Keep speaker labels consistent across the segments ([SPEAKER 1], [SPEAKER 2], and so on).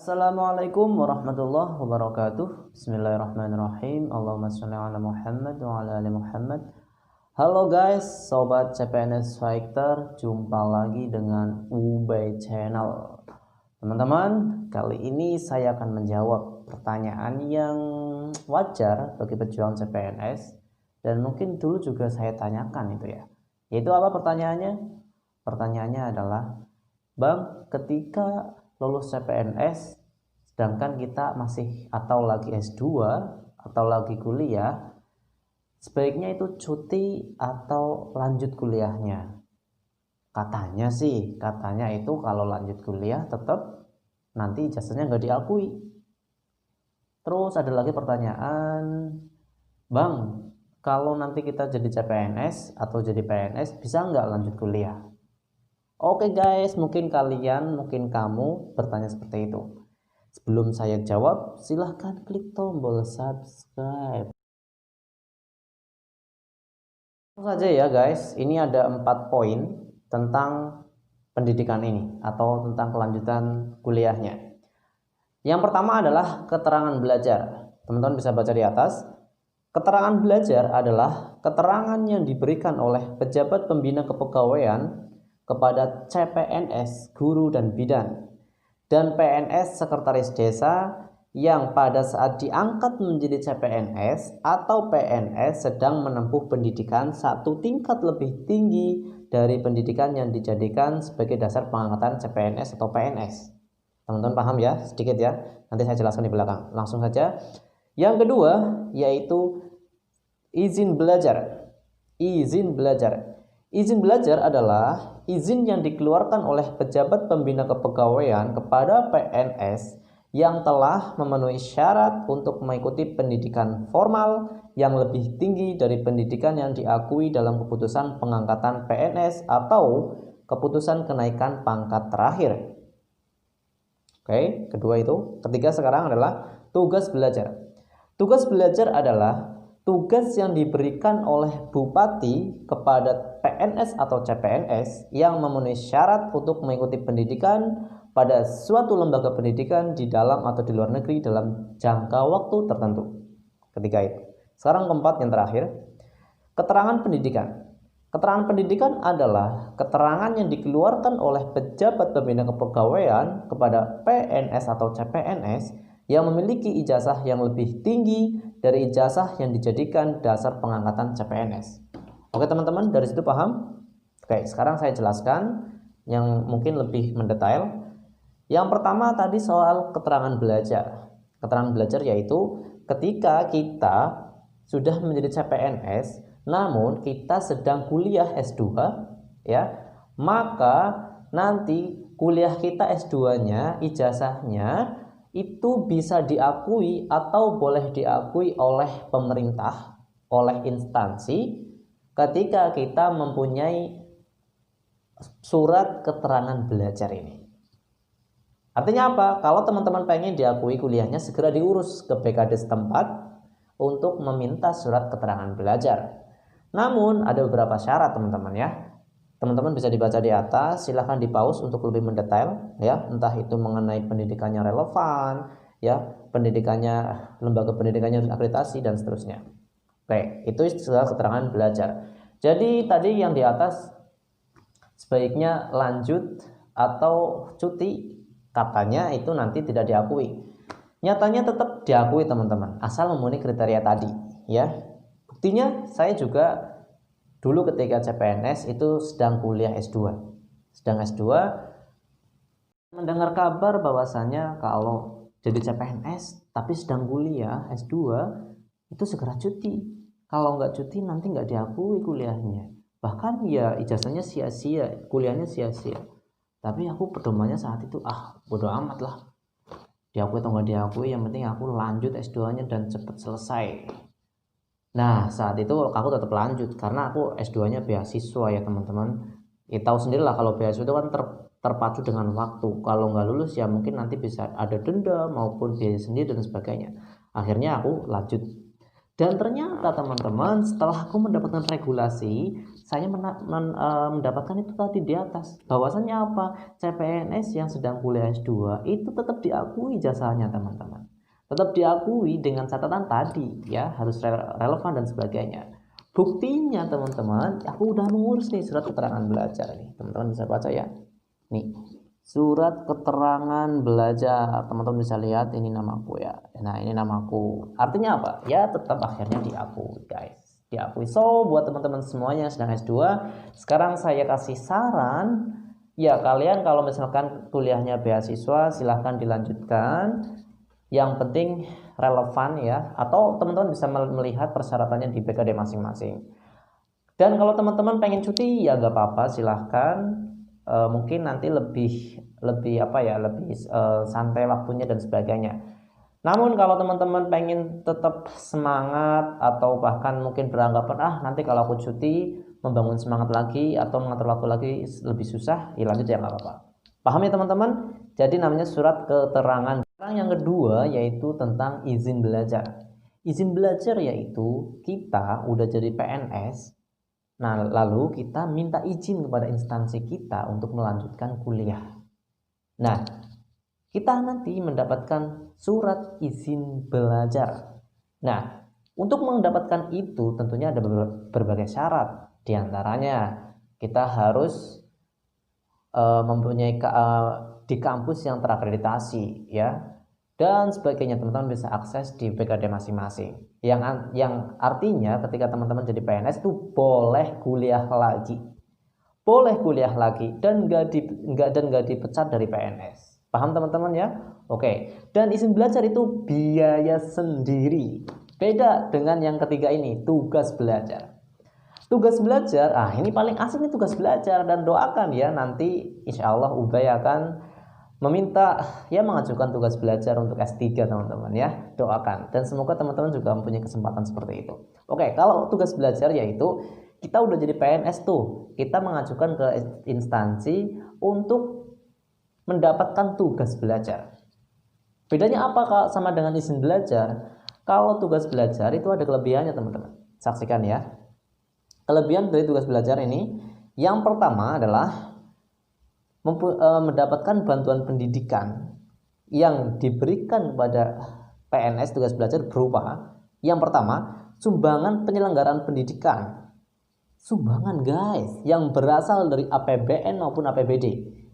[SPEAKER 1] Assalamualaikum warahmatullahi wabarakatuh. Bismillahirrahmanirrahim. Allahumma sholli ala Muhammad wa ala ali Muhammad. Halo guys, sobat CPNS Fighter, jumpa lagi dengan Ubay Channel. Teman-teman, kali ini saya akan menjawab pertanyaan yang wajar bagi pejuang CPNS dan mungkin dulu juga saya tanyakan itu ya. Yaitu apa pertanyaannya? Pertanyaannya adalah, Bang, ketika lulus CPNS sedangkan kita masih atau lagi S2 atau lagi kuliah, sebaiknya itu cuti atau lanjut kuliahnya? Katanya itu kalau lanjut kuliah tetap nanti ijazahnya nggak diakui. Terus ada lagi pertanyaan, Bang, kalau nanti kita jadi CPNS atau jadi PNS bisa nggak lanjut kuliah? Oke guys, mungkin kamu bertanya seperti itu. Sebelum saya jawab, silahkan klik tombol subscribe. Langsung saja ya guys, ini ada 4 poin tentang pendidikan ini atau tentang kelanjutan kuliahnya. Yang pertama adalah keterangan belajar. Teman-teman bisa baca di atas. Keterangan belajar adalah keterangan yang diberikan oleh pejabat pembina kepegawaian kepada CPNS, guru dan bidan, dan PNS sekretaris desa yang pada saat diangkat menjadi CPNS atau PNS sedang menempuh pendidikan satu tingkat lebih tinggi dari pendidikan yang dijadikan sebagai dasar pengangkatan CPNS atau PNS. Teman-teman paham ya? Sedikit ya. Nanti saya jelaskan di belakang. Langsung saja. Yang kedua yaitu izin belajar. Izin belajar. Izin belajar adalah izin yang dikeluarkan oleh pejabat pembina kepegawaian kepada PNS yang telah memenuhi syarat untuk mengikuti pendidikan formal yang lebih tinggi dari pendidikan yang diakui dalam keputusan pengangkatan PNS atau keputusan kenaikan pangkat terakhir. Oke, kedua itu. Ketiga sekarang adalah tugas belajar. Tugas belajar adalah tugas yang diberikan oleh bupati kepada PNS atau CPNS yang memenuhi syarat untuk mengikuti pendidikan pada suatu lembaga pendidikan di dalam atau di luar negeri dalam jangka waktu tertentu. Ketiga itu. Sekarang keempat yang terakhir, keterangan pendidikan. Keterangan pendidikan adalah keterangan yang dikeluarkan oleh pejabat pembina kepegawaian kepada PNS atau CPNS yang memiliki ijazah yang lebih tinggi dari ijazah yang dijadikan dasar pengangkatan CPNS. Oke teman-teman, dari situ paham? Oke, sekarang saya jelaskan yang mungkin lebih mendetail. Yang pertama tadi soal keterangan belajar. Keterangan belajar yaitu ketika kita sudah menjadi CPNS, namun kita sedang kuliah S2, ya, maka nanti kuliah kita S2-nya, ijazahnya itu bisa diakui atau boleh diakui oleh pemerintah, oleh instansi ketika kita mempunyai surat keterangan belajar ini. Artinya apa? Kalau teman-teman pengen diakui kuliahnya, segera diurus ke BKD setempat untuk meminta surat keterangan belajar. Namun ada beberapa syarat teman-teman ya. Teman-teman bisa dibaca di atas, silahkan di pause untuk lebih mendetail ya, entah itu mengenai pendidikannya relevan ya, pendidikannya, lembaga pendidikannya harus akreditasi dan seterusnya. Oke, itu istilah keterangan belajar. Jadi tadi yang di atas sebaiknya lanjut atau cuti, katanya itu nanti tidak diakui. Nyatanya tetap diakui teman-teman, asal memenuhi kriteria tadi ya. Buktinya saya juga dulu ketika CPNS itu sedang kuliah S2. Sedang S2 mendengar kabar bahwasannya kalau jadi CPNS tapi sedang kuliah S2 itu segera cuti. Kalau nggak cuti nanti nggak diakui kuliahnya. Bahkan ya ijazahnya sia-sia, kuliahnya sia-sia. Tapi aku pedomannya saat itu bodo amat lah. Diakui atau nggak diakui, yang penting aku lanjut S2-nya dan cepat selesai. Nah saat itu aku tetap lanjut karena aku S2-nya beasiswa ya teman-teman. Ya tahu sendiri lah kalau beasiswa itu kan terpacu dengan waktu. Kalau nggak lulus ya mungkin nanti bisa ada denda maupun biaya sendiri dan sebagainya. Akhirnya aku lanjut. Dan ternyata teman-teman, setelah aku mendapatkan regulasi, saya mendapatkan itu tadi di atas. Bahwasannya apa? CPNS yang sedang kuliah S2 itu tetap diakui jasanya teman-teman. Tetap diakui dengan catatan tadi ya, harus relevan dan sebagainya. Buktinya teman-teman, aku udah mengurus nih surat keterangan belajar nih. Teman-teman bisa baca ya. Nih, surat keterangan belajar, teman-teman bisa lihat ini namaku ya. Nah, ini namaku. Artinya apa? Ya tetap akhirnya diakui, guys. Diakui. So, buat teman-teman semuanya yang sedang S2, sekarang saya kasih saran, ya kalian kalau misalkan kuliahnya beasiswa silahkan dilanjutkan. Yang penting relevan ya, atau teman-teman bisa melihat persyaratannya di BKD masing-masing. Dan kalau teman-teman pengen cuti ya nggak apa-apa, silahkan. Mungkin nanti lebih santai waktunya dan sebagainya. Namun kalau teman-teman pengen tetap semangat atau bahkan mungkin beranggapan nanti kalau aku cuti membangun semangat lagi atau mengatur waktu lagi lebih susah, ya lanjut ya nggak apa-apa. Paham ya teman-teman? Jadi namanya surat keterangan. Yang kedua yaitu tentang izin belajar. Izin belajar yaitu kita udah jadi PNS. Nah, lalu kita minta izin kepada instansi kita untuk melanjutkan kuliah. Nah, kita nanti mendapatkan surat izin belajar. Nah, untuk mendapatkan itu tentunya ada berbagai syarat. Di antaranya, kita harus mempunyai di kampus yang terakreditasi, ya. Dan sebagainya, teman-teman bisa akses di BKD masing-masing. Yang artinya ketika teman-teman jadi PNS itu boleh kuliah lagi, dan nggak dipecat dari PNS. Paham teman-teman ya? Oke. Dan izin belajar itu biaya sendiri. Beda dengan yang ketiga ini, tugas belajar. Tugas belajar, ini paling asik nih tugas belajar, dan doakan ya nanti insya Allah Ubay akan meminta ya mengajukan tugas belajar untuk S3 teman-teman ya, doakan dan semoga teman-teman juga mempunyai kesempatan seperti itu. Oke, kalau tugas belajar yaitu kita udah jadi PNS tuh, kita mengajukan ke instansi untuk mendapatkan tugas belajar. Bedanya apa Kak sama dengan izin belajar? Kalau tugas belajar itu ada kelebihannya teman-teman. Saksikan ya. Kelebihan dari tugas belajar ini, yang pertama adalah mendapatkan bantuan pendidikan yang diberikan kepada PNS tugas belajar berupa yang pertama, sumbangan penyelenggaraan pendidikan. Sumbangan guys, yang berasal dari APBN maupun APBD.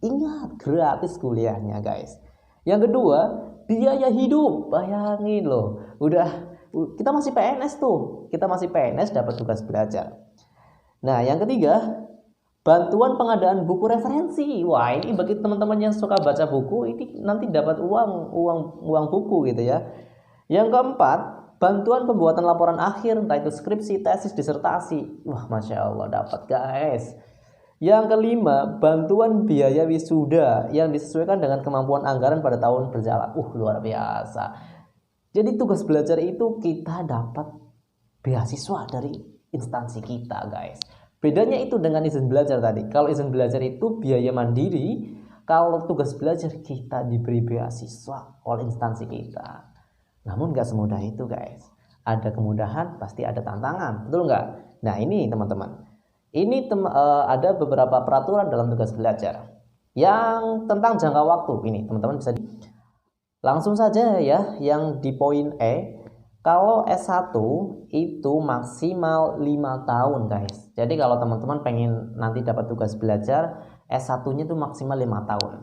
[SPEAKER 1] Ingat, gratis kuliahnya guys. Yang kedua, biaya hidup. Bayangin loh, kita masih PNS tuh. Kita masih PNS dapat tugas belajar. Nah, yang ketiga, bantuan pengadaan buku referensi. Wah, ini bagi teman-teman yang suka baca buku, ini nanti dapat uang buku gitu ya. Yang keempat, bantuan pembuatan laporan akhir, entah itu skripsi, tesis, disertasi. Wah, Masya Allah dapat guys. Yang kelima, bantuan biaya wisuda yang disesuaikan dengan kemampuan anggaran pada tahun berjalan. Luar biasa. Jadi tugas belajar itu kita dapat beasiswa dari instansi kita guys. Bedanya itu dengan izin belajar tadi. Kalau izin belajar itu biaya mandiri, kalau tugas belajar kita diberi beasiswa oleh instansi kita. Namun gak semudah itu guys. Ada kemudahan, pasti ada tantangan, betul nggak? Nah ini teman-teman, ini ada beberapa peraturan dalam tugas belajar yang tentang jangka waktu. Ini teman-teman bisa langsung saja ya, yang di poin E. Kalau S1 itu maksimal 5 tahun guys. Jadi kalau teman-teman pengen nanti dapat tugas belajar, S1-nya itu maksimal 5 tahun.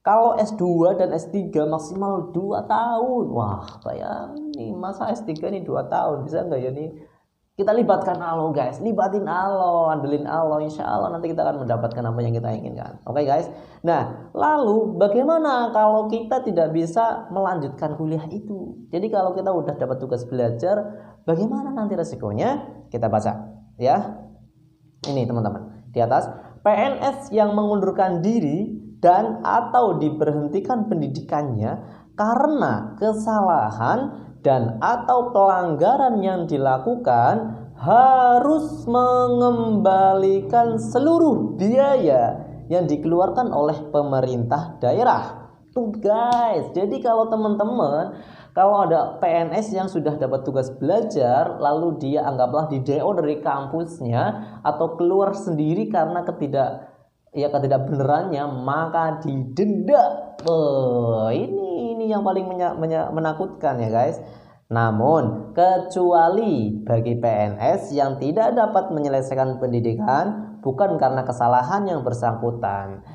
[SPEAKER 1] Kalau S2 dan S3 maksimal 2 tahun. Wah, bayangin nih, masa S3 nih 2 tahun, bisa nggak ya nih? Kita libatkan Allah guys, libatin Allah, andelin Allah, insya Allah nanti kita akan mendapatkan apa yang kita inginkan. Oke guys. Nah, lalu bagaimana kalau kita tidak bisa melanjutkan kuliah itu? Jadi kalau kita udah dapat tugas belajar, bagaimana nanti resikonya? Kita baca ya. Ini teman-teman, di atas, PNS yang mengundurkan diri dan atau diberhentikan pendidikannya karena kesalahan dan atau pelanggaran yang dilakukan harus mengembalikan seluruh biaya yang dikeluarkan oleh pemerintah daerah. Tuh guys, jadi kalau teman-teman Kalau ada PNS yang sudah dapat tugas belajar, lalu dia anggaplah di DO dari kampusnya atau keluar sendiri karena ketidakbenerannya, maka didenda. Ini yang paling menakutkan ya guys. Namun, kecuali bagi PNS yang tidak dapat menyelesaikan pendidikan bukan karena kesalahan yang bersangkutan,